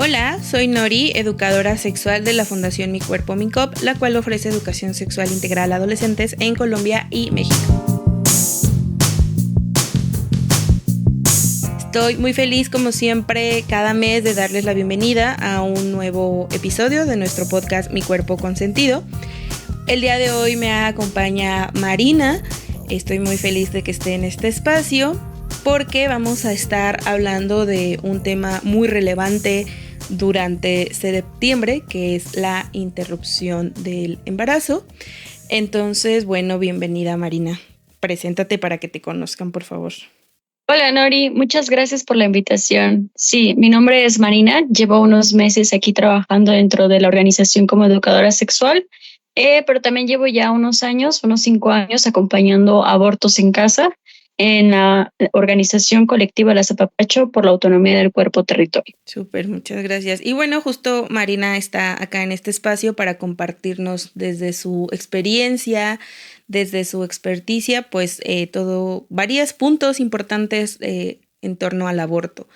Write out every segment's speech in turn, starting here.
Hola, soy Nori, educadora sexual de la Fundación Mi Cuerpo Mi Cop, la cual ofrece educación sexual integral a adolescentes en Colombia y México. Estoy muy feliz, como siempre, cada mes de darles la bienvenida a un nuevo episodio de nuestro podcast Mi Cuerpo Consentido. El día de hoy me acompaña Marina. Estoy muy feliz de que esté en este espacio porque vamos a estar hablando de un tema muy relevante durante septiembre, que es la interrupción del embarazo. Entonces, bueno, bienvenida Marina. Preséntate para que te conozcan, por favor. Hola Nori, muchas gracias por la invitación. Sí, mi nombre es Marina, llevo unos meses aquí trabajando dentro de la organización como educadora sexual, pero también llevo ya unos 5 años acompañando abortos en casa en la organización colectiva La Zapapacho por la autonomía del cuerpo territorio. Súper, muchas gracias. Y bueno, justo Marina está acá en este espacio para compartirnos desde su experiencia, desde su experticia, pues varios puntos importantes en torno al aborto.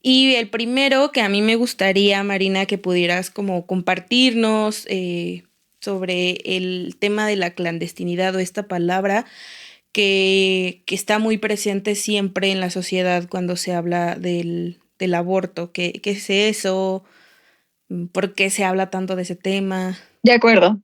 Y el primero que a mí me gustaría, Marina, que pudieras como compartirnos sobre el tema de la clandestinidad o esta palabra que está muy presente siempre en la sociedad cuando se habla del aborto. ¿Qué es eso? ¿Por qué se habla tanto de ese tema? De acuerdo.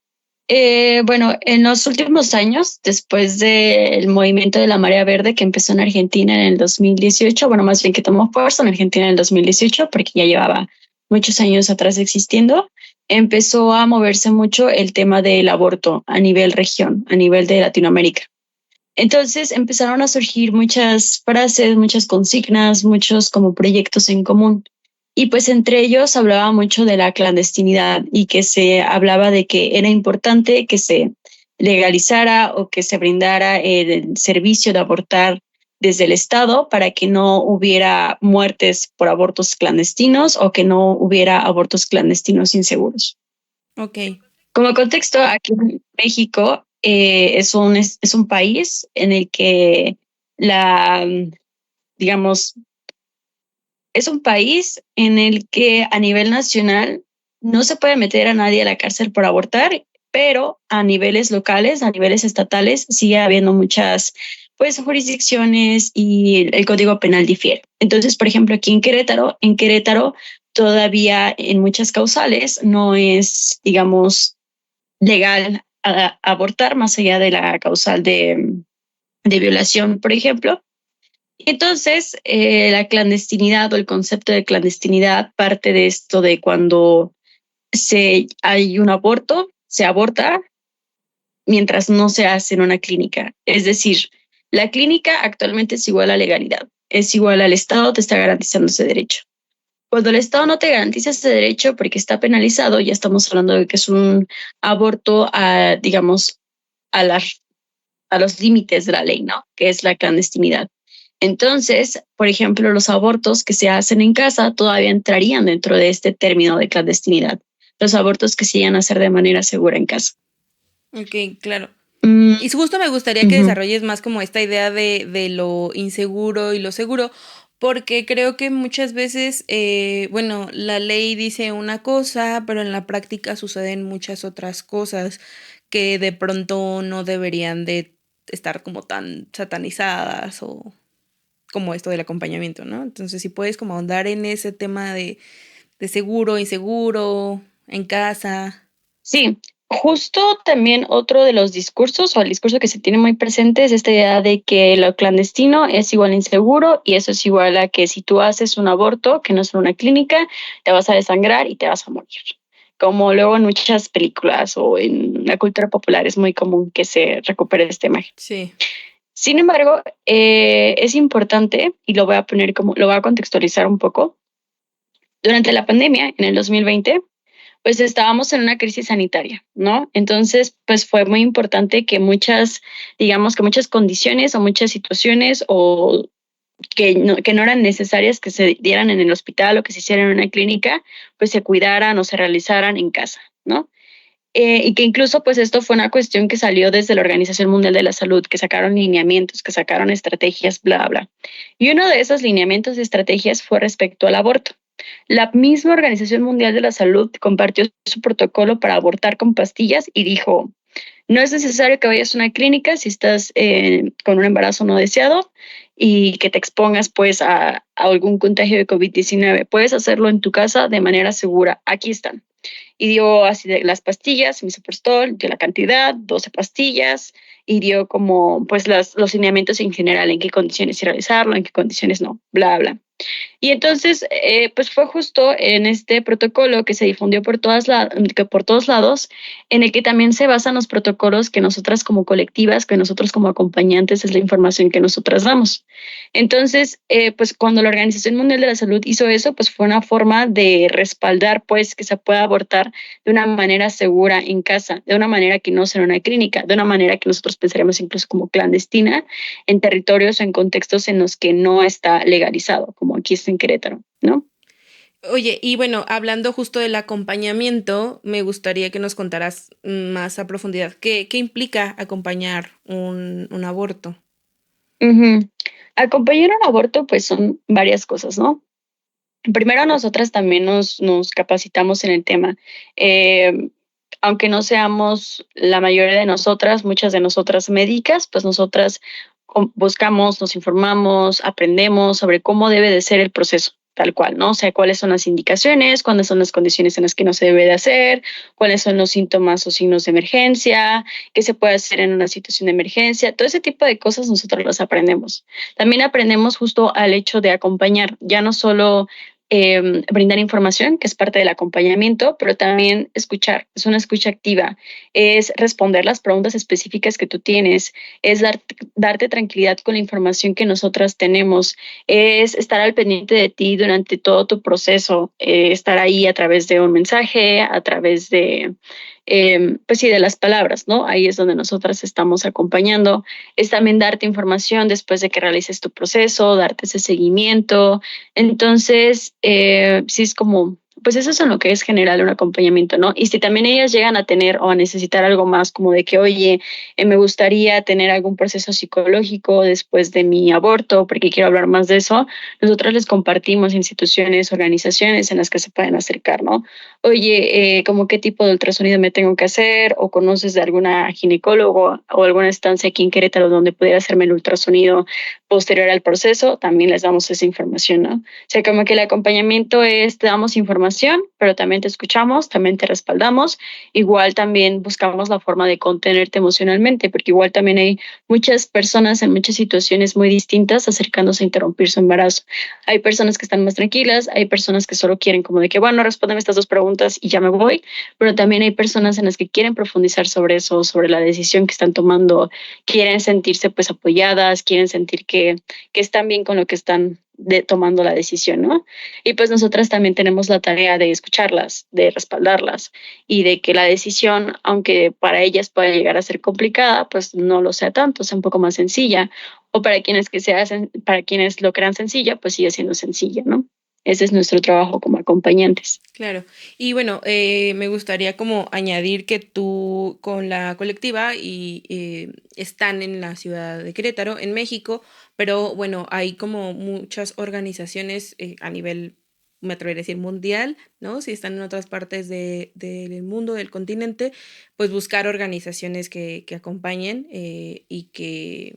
Bueno, en los últimos años, después del movimiento de la Marea Verde que empezó en Argentina en el 2018, bueno, más bien que tomó fuerza en Argentina en el 2018, porque ya llevaba muchos años atrás existiendo, empezó a moverse mucho el tema del aborto a nivel región, a nivel de Latinoamérica. Entonces empezaron a surgir muchas frases, muchas consignas, muchos como proyectos en común. Y pues entre ellos hablaba mucho de la clandestinidad y que se hablaba de que era importante que se legalizara o que se brindara el servicio de abortar desde el Estado para que no hubiera muertes por abortos clandestinos o que no hubiera abortos clandestinos inseguros. Ok. Como contexto, aquí en México es un país en el que digamos, es un país en el que a nivel nacional no se puede meter a nadie a la cárcel por abortar, pero a niveles locales, a niveles estatales, sigue habiendo muchas pues jurisdicciones y el Código Penal difiere. Entonces, por ejemplo, aquí en Querétaro todavía en muchas causales no es, digamos, legal abortar más allá de la causal de violación, por ejemplo. Entonces, la clandestinidad o el concepto de clandestinidad parte de esto de cuando hay un aborto, se aborta mientras no se hace en una clínica. Es decir, la clínica actualmente es igual a legalidad, es igual al Estado, te está garantizando ese derecho. Cuando el Estado no te garantiza ese derecho porque está penalizado, ya estamos hablando de que es un aborto digamos, a, a los límites de la ley, ¿no? Que es la clandestinidad. Entonces, por ejemplo, los abortos que se hacen en casa todavía entrarían dentro de este término de clandestinidad. Los abortos que se llegan a hacer de manera segura en casa. Ok, claro. Mm, Y justo me gustaría que desarrolles más como esta idea de lo inseguro y lo seguro, porque creo que muchas veces, bueno, la ley dice una cosa, pero en la práctica suceden muchas otras cosas que de pronto no deberían de estar como tan satanizadas o como esto del acompañamiento, ¿no? Entonces, si puedes como ahondar en ese tema de seguro, inseguro, en casa. Sí, justo también otro de los discursos o el discurso que se tiene muy presente es esta idea de que lo clandestino es igual a inseguro y eso es igual a que si tú haces un aborto, que no es en una clínica, te vas a desangrar y te vas a morir. Como luego en muchas películas o en la cultura popular es muy común que se recupere esta imagen. Sí. Sin embargo, es importante, y lo voy a poner como, lo voy a contextualizar un poco. Durante la pandemia, en el 2020, pues estábamos en una crisis sanitaria, ¿no? Entonces, pues fue muy importante que digamos que muchas condiciones o muchas situaciones o que no eran necesarias que se dieran en el hospital o que se hicieran en una clínica, pues se cuidaran o se realizaran en casa, ¿no? Y que incluso pues esto fue una cuestión que salió desde la Organización Mundial de la Salud, que sacaron lineamientos, que sacaron estrategias, bla, bla. Y uno de esos lineamientos y estrategias fue respecto al aborto. La misma Organización Mundial de la Salud compartió su protocolo para abortar con pastillas y dijo, no es necesario que vayas a una clínica si estás con un embarazo no deseado y que te expongas pues a algún contagio de COVID-19. Puedes hacerlo en tu casa de manera segura. Aquí están. Y dio así de las pastillas, misoprostol, dio la cantidad, 12 pastillas, y dio como pues los lineamientos en general, en qué condiciones realizarlo, en qué condiciones no, bla, bla. Y entonces, pues fue justo en este protocolo que se difundió por todos lados, en el que también se basan los protocolos que nosotras como colectivas, que nosotros como acompañantes es la información que nosotras damos. Entonces, pues cuando la Organización Mundial de la Salud hizo eso, pues fue una forma de respaldar pues que se pueda abortar de una manera segura en casa, de una manera que no sea una clínica, de una manera que nosotros pensaríamos incluso como clandestina en territorios o en contextos en los que no está legalizado, como aquí está en Querétaro, ¿no? Oye, y bueno, hablando justo del acompañamiento, me gustaría que nos contaras más a profundidad qué implica acompañar un aborto. Ujú. Acompañar un aborto, pues son varias cosas, ¿no? Primero, nosotras también nos capacitamos en el tema. Eh, Aunque no seamos la mayoría de nosotras, muchas de nosotras médicas, pues nosotras buscamos, nos informamos, aprendemos sobre cómo debe de ser el proceso, tal cual, ¿no? O sea, cuáles son las indicaciones, cuáles son las condiciones en las que no se debe de hacer, cuáles son los síntomas o signos de emergencia, qué se puede hacer en una situación de emergencia, todo ese tipo de cosas nosotros las aprendemos. También aprendemos justo al hecho de acompañar, ya no solo brindar información, que es parte del acompañamiento, pero también escuchar, es una escucha activa, es responder las preguntas específicas que tú tienes, es darte tranquilidad con la información que nosotras tenemos, es estar al pendiente de ti durante todo tu proceso, estar ahí a través de un mensaje, a través de, pues sí, de las palabras, ¿no? Ahí es donde nosotras estamos acompañando, es también darte información después de que realices tu proceso, darte ese seguimiento, entonces, sí es como, pues eso es en lo que es general un acompañamiento, ¿no? Y si también ellas llegan a tener o a necesitar algo más, como de que, oye, me gustaría tener algún proceso psicológico después de mi aborto, porque quiero hablar más de eso, nosotros les compartimos instituciones, organizaciones en las que se pueden acercar, ¿no? Oye, ¿cómo qué tipo de ultrasonido me tengo que hacer? ¿O conoces de alguna ginecólogo o alguna estancia aquí en Querétaro donde pudiera hacerme el ultrasonido posterior al proceso? También les damos esa información, ¿no? O sea, como que el acompañamiento es, te damos información, pero también te escuchamos, también te respaldamos. Igual también buscamos la forma de contenerte emocionalmente, porque igual también hay muchas personas en muchas situaciones muy distintas acercándose a interrumpir su embarazo. Hay personas que están más tranquilas, hay personas que solo quieren como de que, bueno, respóndeme estas dos preguntas y ya me voy, pero también hay personas en las que quieren profundizar sobre eso, sobre la decisión que están tomando, quieren sentirse pues apoyadas, quieren sentir que están bien con lo que están tomando la decisión, ¿no? Y pues nosotras también tenemos la tarea de escucharlas, de respaldarlas y de que la decisión, aunque para ellas pueda llegar a ser complicada, pues no lo sea tanto, sea un poco más sencilla. O para quienes que se hacen, para quienes lo crean sencilla, pues sigue siendo sencilla, ¿no? Ese es nuestro trabajo como acompañantes. Claro. Y bueno, me gustaría como añadir que tú con la colectiva y están en la ciudad de Querétaro, en México, pero bueno, hay como muchas organizaciones a nivel, me atrevería a decir, mundial, ¿no? Si están en otras partes del mundo, del continente, pues buscar organizaciones que acompañen y que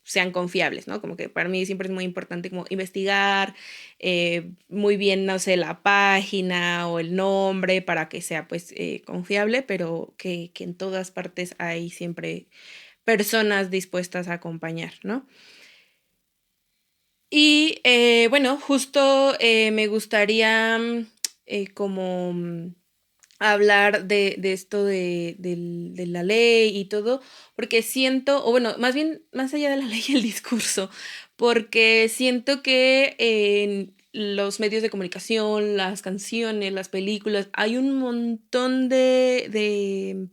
sean confiables, ¿no? Como que para mí siempre es muy importante como investigar muy bien, no sé, la página o el nombre para que sea pues confiable, pero que en todas partes hay siempre personas dispuestas a acompañar, ¿no? Y bueno, justo me gustaría como hablar de esto de la ley y todo, porque siento, o bueno, más bien, más allá de la ley, el discurso, porque siento que en los medios de comunicación, las canciones, las películas, hay un montón de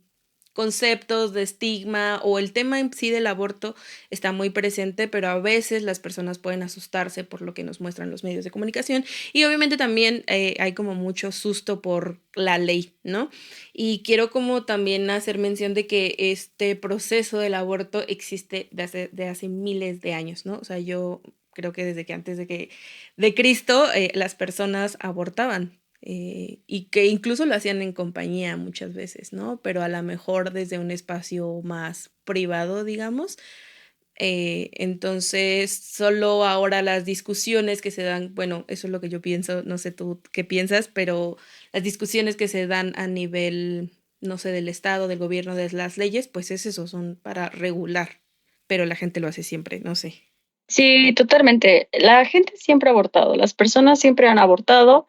conceptos de estigma o el tema en sí del aborto está muy presente, pero a veces las personas pueden asustarse por lo que nos muestran los medios de comunicación y obviamente también hay como mucho susto por la ley, ¿no? Y quiero como también hacer mención de que este proceso del aborto existe de hace miles de años, ¿no? O sea, yo creo que desde que antes de Cristo las personas abortaban. Y que incluso lo hacían en compañía muchas veces, ¿no? Pero a lo mejor desde un espacio más privado, digamos. Entonces, solo ahora las discusiones que se dan, bueno, eso es lo que yo pienso, no sé tú qué piensas, pero las discusiones que se dan a nivel, no sé, del Estado, del gobierno, de las leyes, pues es eso, son para regular, pero la gente lo hace siempre, no sé. Sí, totalmente. La gente siempre ha abortado, las personas siempre han abortado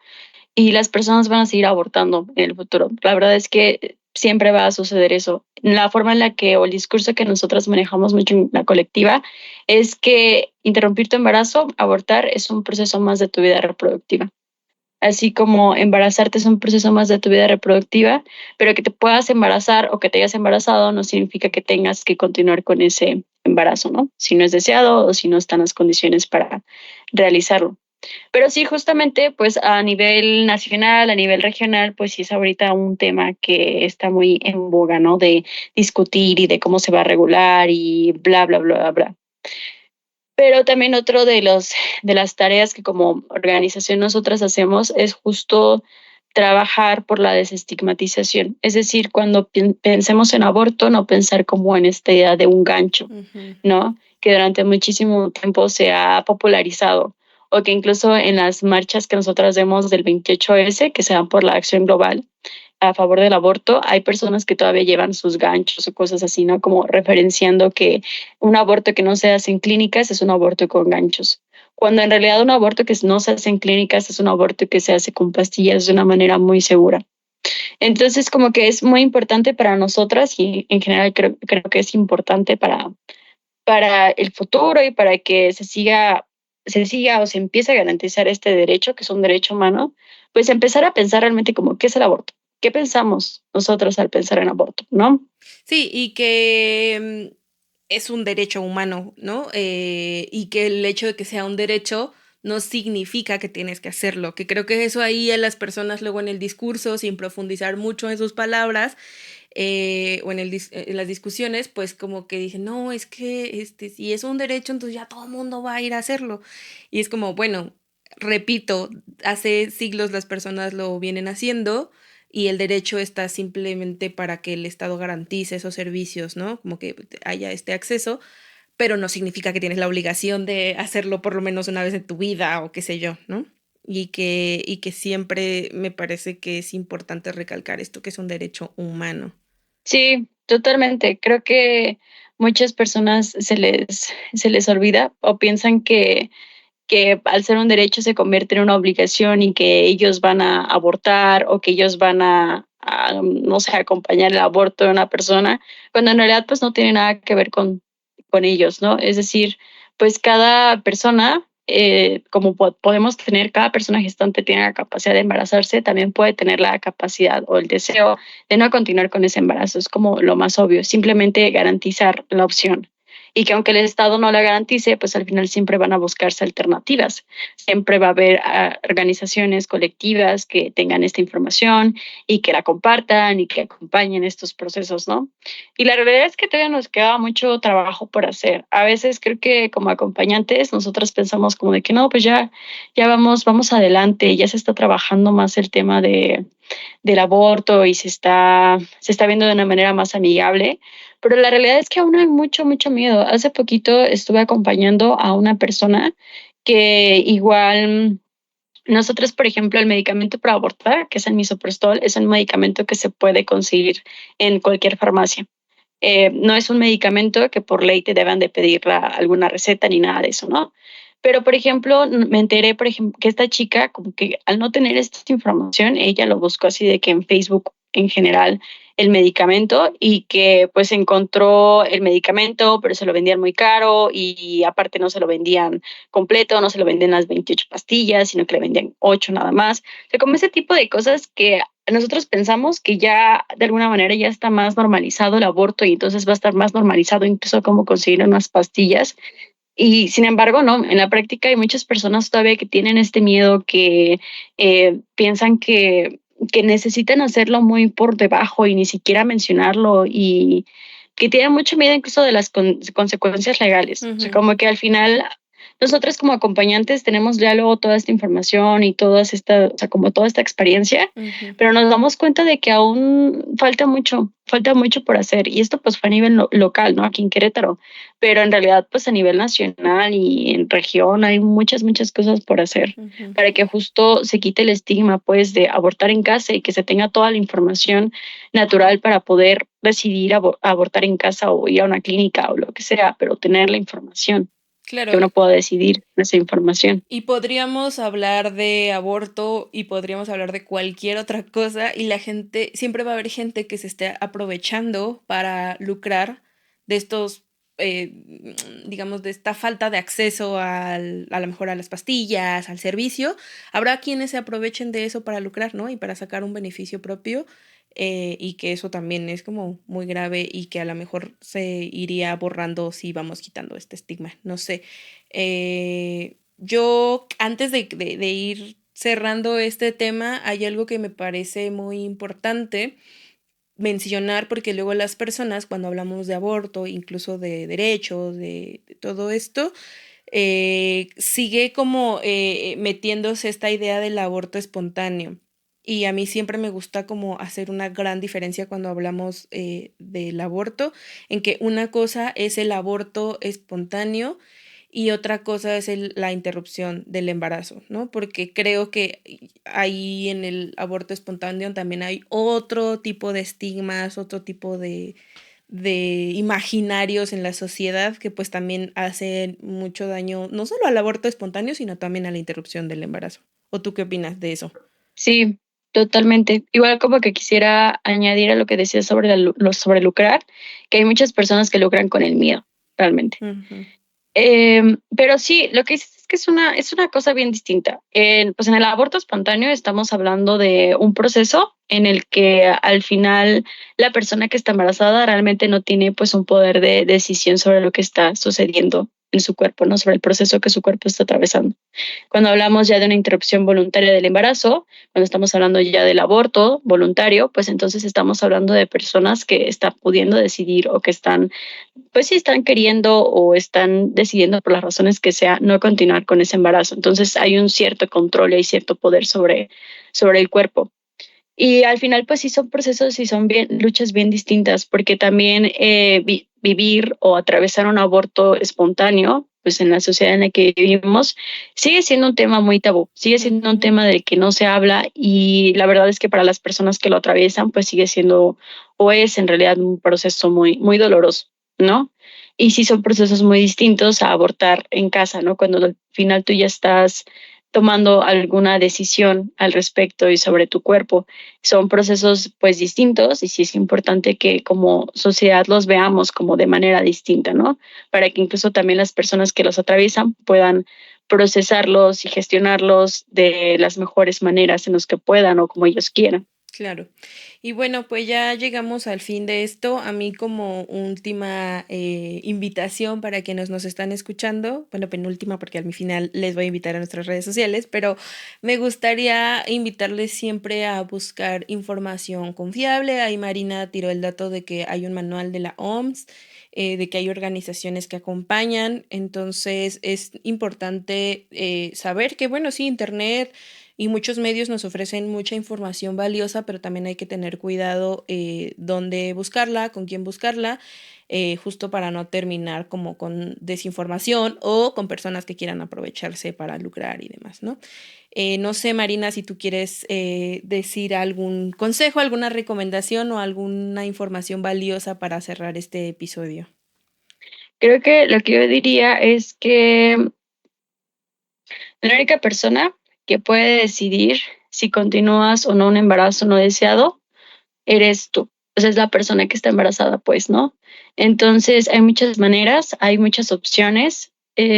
y las personas van a seguir abortando en el futuro. La verdad es que siempre va a suceder eso. La forma en la que, o el discurso que nosotros manejamos mucho en la colectiva, es que interrumpir tu embarazo, abortar, es un proceso más de tu vida reproductiva. Así como embarazarte es un proceso más de tu vida reproductiva, pero que te puedas embarazar o que te hayas embarazado no significa que tengas que continuar con ese embarazo, ¿no? Si no es deseado o si no están las condiciones para realizarlo. Pero sí, justamente, pues a nivel nacional, a nivel regional, pues sí es ahorita un tema que está muy en boga, ¿no? De discutir y de cómo se va a regular y bla, bla, bla, bla. Pero también otro de las tareas que como organización nosotras hacemos es justo trabajar por la desestigmatización. Es decir, cuando pensemos en aborto, no pensar como en esta idea de un gancho, Ujú. ¿no? Que durante muchísimo tiempo se ha popularizado o que incluso en las marchas que nosotras vemos del 28S, que se dan por la acción global a favor del aborto, hay personas que todavía llevan sus ganchos o cosas así, ¿no? Como referenciando que un aborto que no se hace en clínicas es un aborto con ganchos, cuando en realidad un aborto que no se hace en clínicas es un aborto que se hace con pastillas de una manera muy segura. Entonces, como que es muy importante para nosotras y en general creo que es importante para el futuro y para que se siga o se empiece a garantizar este derecho, que es un derecho humano, pues empezar a pensar realmente como, ¿qué es el aborto? ¿Qué pensamos nosotros al pensar en aborto, no? Sí, y que es un derecho humano, ¿no? Y que el hecho de que sea un derecho no significa que tienes que hacerlo, que creo que eso ahí a las personas luego en el discurso, sin profundizar mucho en sus palabras, o en las discusiones, pues como que dicen, no, es que si es un derecho, entonces ya todo el mundo va a ir a hacerlo. Y es como, bueno, repito, hace siglos las personas lo vienen haciendo y el derecho está simplemente para que el Estado garantice esos servicios, ¿no? Como que haya este acceso, pero no significa que tienes la obligación de hacerlo por lo menos una vez en tu vida o qué sé yo, ¿no? Y que siempre me parece que es importante recalcar esto, que es un derecho humano. Sí, totalmente. Creo que muchas personas se les olvida o piensan que al ser un derecho se convierte en una obligación y que ellos van a abortar o que ellos van no sé, acompañar el aborto de una persona, cuando en realidad pues no tiene nada que ver con ellos, ¿no? Es decir, pues cada persona, como podemos tener, cada persona gestante tiene la capacidad de embarazarse, también puede tener la capacidad o el deseo de no continuar con ese embarazo. Es como lo más obvio, simplemente garantizar la opción y que aunque el Estado no la garantice, pues al final siempre van a buscarse alternativas. Siempre va a haber organizaciones colectivas que tengan esta información y que la compartan y que acompañen estos procesos, ¿no? Y la realidad es que todavía nos queda mucho trabajo por hacer. A veces creo que como acompañantes nosotros pensamos como de que no, pues ya vamos adelante, ya se está trabajando más el tema del aborto y se está viendo de una manera más amigable, pero la realidad es que aún hay mucho, mucho miedo. Hace poquito estuve acompañando a una persona que igual nosotros, por ejemplo, el medicamento para abortar, que es el misoprostol, es un medicamento que se puede conseguir en cualquier farmacia. No es un medicamento que por ley te deban de pedir alguna receta ni nada de eso, ¿no? Pero, por ejemplo, me enteré, por ejemplo, que esta chica, como que al no tener esta información, ella lo buscó así de que en Facebook en general el medicamento y que pues encontró el medicamento, pero se lo vendían muy caro y aparte no se lo vendían completo, no se lo vendían las 28 pastillas, sino que le vendían 8 nada más. O sea, como ese tipo de cosas que nosotros pensamos que ya de alguna manera ya está más normalizado el aborto y entonces va a estar más normalizado incluso cómo conseguir unas pastillas. Y sin embargo, no, en la práctica hay muchas personas todavía que tienen este miedo, que piensan que necesitan hacerlo muy por debajo y ni siquiera mencionarlo y que tienen mucho miedo incluso de las consecuencias legales. O sea, Ujú. como que al final nosotros como acompañantes tenemos ya luego toda esta información y o sea, como toda esta experiencia, Ujú. pero nos damos cuenta de que aún falta mucho por hacer. Y esto pues fue a nivel local, ¿no? Aquí en Querétaro, pero en realidad pues a nivel nacional y en región hay muchas cosas por hacer Ujú. para que justo se quite el estigma pues de abortar en casa y que se tenga toda la información natural para poder decidir abortar en casa o ir a una clínica o lo que sea, pero tener la información, que Claro, uno pueda decidir esa información. y podríamos hablar de aborto y podríamos hablar de cualquier otra cosa y la gente, siempre va a haber gente que se esté aprovechando para lucrar de estos, digamos, de esta falta de acceso a lo mejor a las pastillas, al servicio. Habrá quienes se aprovechen de eso para lucrar, ¿no? Y para sacar un beneficio propio. Y que eso también es como muy grave y que a lo mejor se iría borrando si vamos quitando este estigma. No sé. Yo, antes de ir cerrando este tema, hay algo que me parece muy importante mencionar, porque luego las personas, cuando hablamos de aborto, incluso de derechos, de todo esto, sigue como metiéndose esta idea del aborto espontáneo. Y a mí siempre me gusta como hacer una gran diferencia cuando hablamos del aborto, en que una cosa es el aborto espontáneo y otra cosa es la interrupción del embarazo, ¿no? Porque creo que ahí en el aborto espontáneo también hay otro tipo de estigmas, otro tipo de imaginarios en la sociedad que pues también hacen mucho daño, no solo al aborto espontáneo, sino también a la interrupción del embarazo. ¿O tú qué opinas de eso? Sí, totalmente. Igual como que quisiera añadir a lo que decías sobre, sobre lucrar, que hay muchas personas que lucran con el miedo, realmente. Ujú. Pero sí, lo que dices es que es una cosa bien distinta. Pues en el aborto espontáneo estamos hablando de un proceso en el que al final la persona que está embarazada realmente no tiene pues un poder de decisión sobre lo que está sucediendo en su cuerpo, ¿no? Sobre el proceso que su cuerpo está atravesando. Cuando hablamos ya de una interrupción voluntaria del embarazo, cuando estamos hablando ya del aborto voluntario, pues entonces estamos hablando de personas que están pudiendo decidir o que están, pues sí, están queriendo o están decidiendo por las razones que sea no continuar con ese embarazo. Entonces hay un cierto control y hay cierto poder sobre el cuerpo. Y al final, pues sí son procesos y son bien, luchas bien distintas, porque también vivir o atravesar un aborto espontáneo, pues en la sociedad en la que vivimos, sigue siendo un tema muy tabú, sigue siendo un Ujú. tema del que no se habla y la verdad es que para las personas que lo atraviesan, pues sigue siendo o es en realidad un proceso muy doloroso, ¿no? Y sí son procesos muy distintos a abortar en casa, ¿no? Cuando al final tú ya estás tomando alguna decisión al respecto y sobre tu cuerpo. Son procesos pues distintos y sí es importante que como sociedad los veamos como de manera distinta, ¿no? Para que incluso también las personas que los atraviesan puedan procesarlos y gestionarlos de las mejores maneras en los que puedan o como ellos quieran. Claro. Y bueno, pues ya llegamos al fin de esto. A mí como última invitación para quienes nos están escuchando, bueno, penúltima porque al final les voy a invitar a nuestras redes sociales, pero me gustaría invitarles siempre a buscar información confiable. Ahí Marina tiró el dato de que hay un manual de la OMS, de que hay organizaciones que acompañan. Entonces es importante saber que, bueno, sí, Internet y muchos medios nos ofrecen mucha información valiosa, pero también hay que tener cuidado dónde buscarla, con quién buscarla, justo para no terminar como con desinformación o con personas que quieran aprovecharse para lucrar y demás, ¿no? No sé, Marina, si tú quieres decir algún consejo, alguna recomendación o alguna información valiosa para cerrar este episodio. Creo que lo que yo diría es que la única persona que puede decidir si continúas o no un embarazo no deseado eres tú. O sea, es la persona que está embarazada, pues, ¿no? Entonces, hay muchas maneras, hay muchas opciones.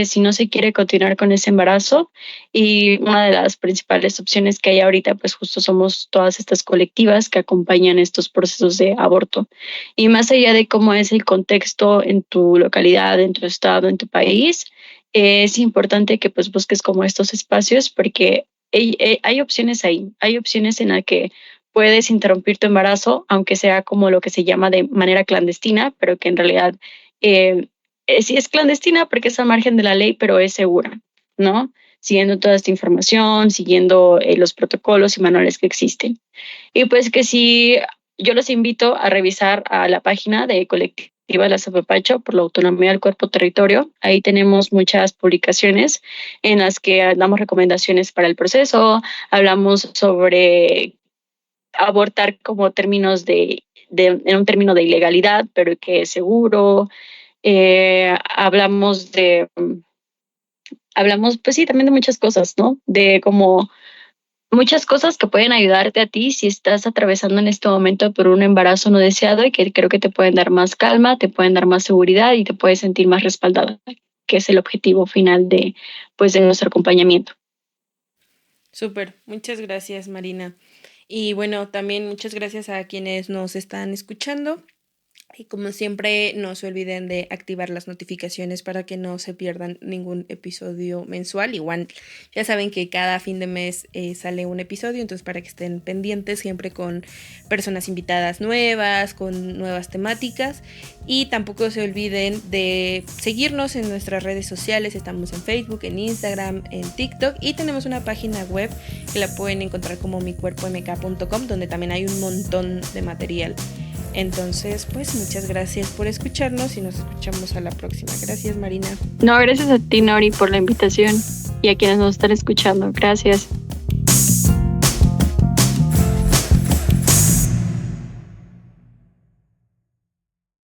Si no se quiere continuar con ese embarazo y una de las principales opciones que hay ahorita, pues justo somos todas estas colectivas que acompañan estos procesos de aborto. Y más allá de cómo es el contexto en tu localidad, en tu estado, en tu país, es importante que pues busques como estos espacios porque hay opciones ahí, hay opciones en las que puedes interrumpir tu embarazo, aunque sea como lo que se llama de manera clandestina, pero que en realidad sí es clandestina porque es al margen de la ley, pero es segura, ¿no? Siguiendo toda esta información, siguiendo los protocolos y manuales que existen. Y pues que sí, yo los invito a revisar a la página de Colectiva La Zapapacho por la autonomía del cuerpo territorio. Ahí tenemos muchas publicaciones en las que damos recomendaciones para el proceso, hablamos sobre abortar como términos en un término de ilegalidad, pero que es seguro. Hablamos, pues sí, también de muchas cosas, ¿no? De como muchas cosas que pueden ayudarte a ti si estás atravesando en este momento por un embarazo no deseado y que creo que te pueden dar más calma, te pueden dar más seguridad y te puedes sentir más respaldada, que es el objetivo final pues, de nuestro acompañamiento. Súper, muchas gracias Marina. Y bueno, también muchas gracias a quienes nos están escuchando. Y como siempre, no se olviden de activar las notificaciones para que no se pierdan ningún episodio mensual. Igual, ya saben que cada fin de mes sale un episodio, entonces para que estén pendientes siempre con personas invitadas nuevas, con nuevas temáticas. Y tampoco se olviden de seguirnos en nuestras redes sociales. Estamos en Facebook, en Instagram, en TikTok y tenemos una página web que la pueden encontrar como micuerpomk.com, donde también hay un montón de material. Entonces, pues muchas gracias por escucharnos y nos escuchamos a la próxima. Gracias, Marina. No, gracias a ti, Nori, por la invitación y a quienes nos están escuchando. Gracias.